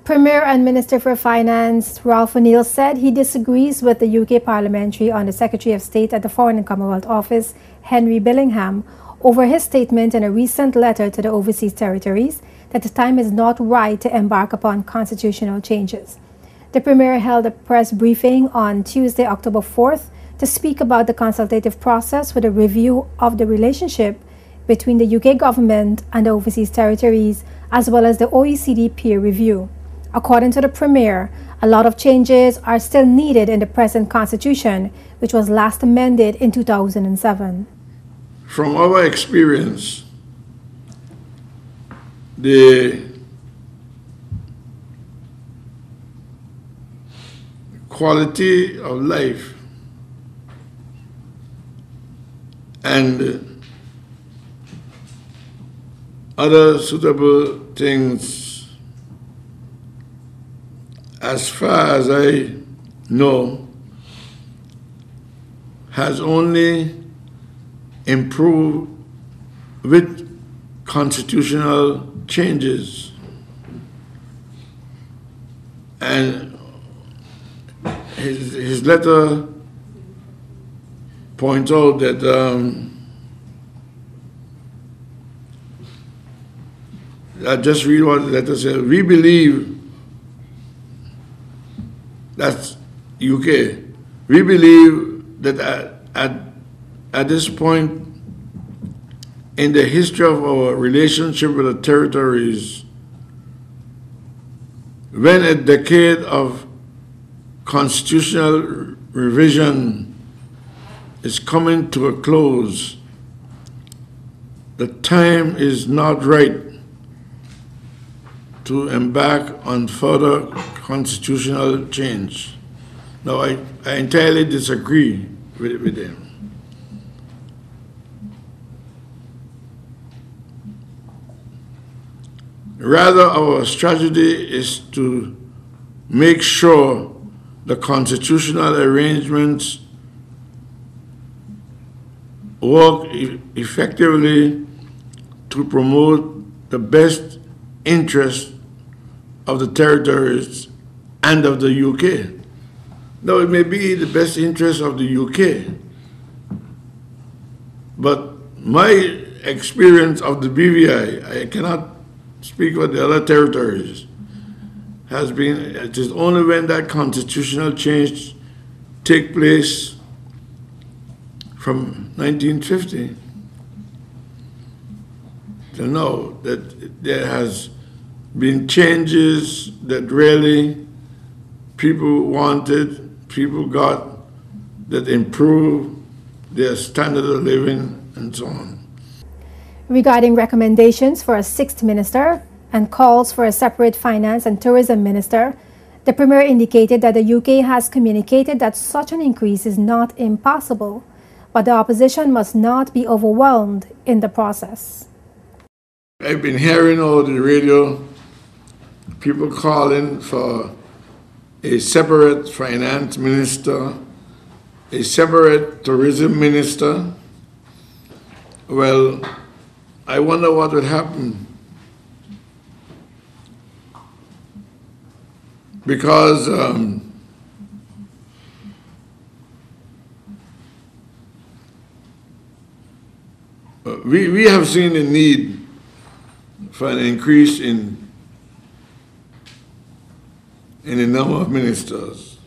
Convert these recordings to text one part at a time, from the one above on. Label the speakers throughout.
Speaker 1: Premier and Minister for Finance Ralph O'Neill said he disagrees with the UK Parliamentary Under Secretary of State at the Foreign and Commonwealth Office, Henry Billingham, over his statement in a recent letter to the overseas territories that the time is not right to embark upon constitutional changes. The Premier held a press briefing on Tuesday, October 4th, to speak about the consultative process for the review of the relationship between the UK government and the overseas territories, as well as the OECD peer review. According to the Premier, a lot of changes are still needed in the present constitution, which was last amended in 2007.
Speaker 2: From our experience, the quality of life and other suitable things, as far as I know, has only improved with constitutional changes. And his letter points out that I just read what the letter says. We believe, that's UK, we believe that at this point in the history of our relationship with the territories, when a decade of constitutional revision is coming to a close, the time is not right to embark on further constitutional change. Now, I entirely disagree with him. Rather, our strategy is to make sure the constitutional arrangements work effectively to promote the best interest of the territories and of the UK. Now, it may be the best interest of the UK, but my experience of the BVI, I cannot speak for the other territories, has been it is only when that constitutional change take place from 1950 to now that there has been changes that really people wanted, people got, that improved their standard of living and so on.
Speaker 1: Regarding recommendations for a sixth minister and calls for a separate finance and tourism minister, the Premier indicated that the UK has communicated that such an increase is not impossible, but the opposition must not be overwhelmed in the process.
Speaker 2: I've been hearing over the radio people calling for a separate finance minister, a separate tourism minister. Well, I wonder what would happen, because we have seen a need for an increase in the number of ministers.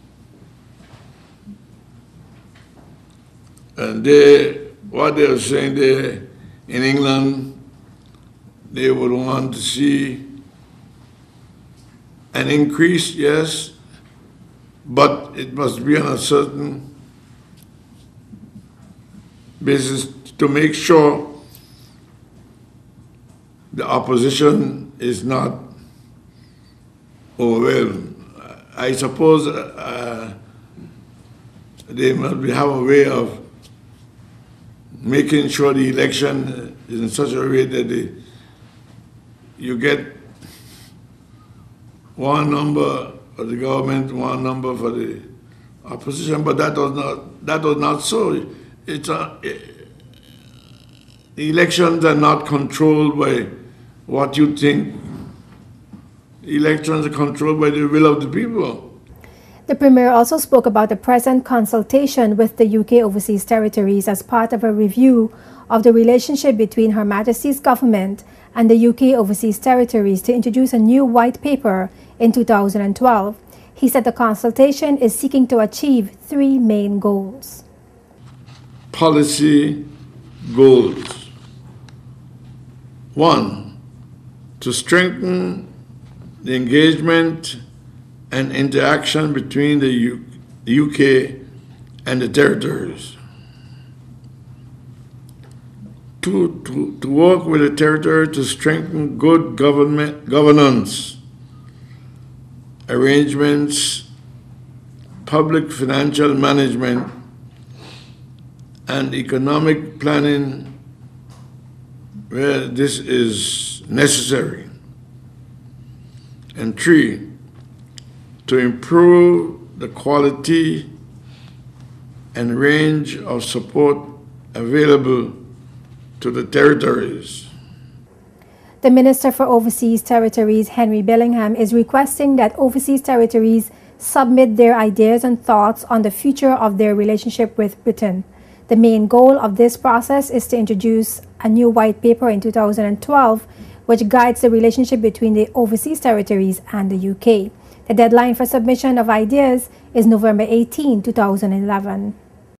Speaker 2: And what they are saying there in England, they would want to see an increase, yes, but it must be on a certain basis to make sure the opposition is not overwhelmed. I suppose they must have a way of making sure the election is in such a way that you get one number for the government, one number for the opposition, but that was not so. The elections are not controlled by what you think elections are controlled by the will of the people.
Speaker 1: The Premier also spoke about the present consultation with the UK overseas territories as part of a review of the relationship between Her Majesty's government and the UK overseas territories to introduce a new white paper in 2012. He said the consultation is seeking to achieve three main goals.
Speaker 2: Policy goals. 1. To strengthen the engagement and interaction between the UK and the territories. 2. To work with the territory to strengthen good governance arrangements, public financial management, and economic planning where this is necessary. And 3, to improve the quality and range of support available to the territories.
Speaker 1: The Minister for Overseas Territories, Henry Billingham, is requesting that overseas territories submit their ideas and thoughts on the future of their relationship with Britain. The main goal of this process is to introduce a new white paper in 2012, which guides the relationship between the overseas territories and the UK. The deadline for submission of ideas is November 18, 2011.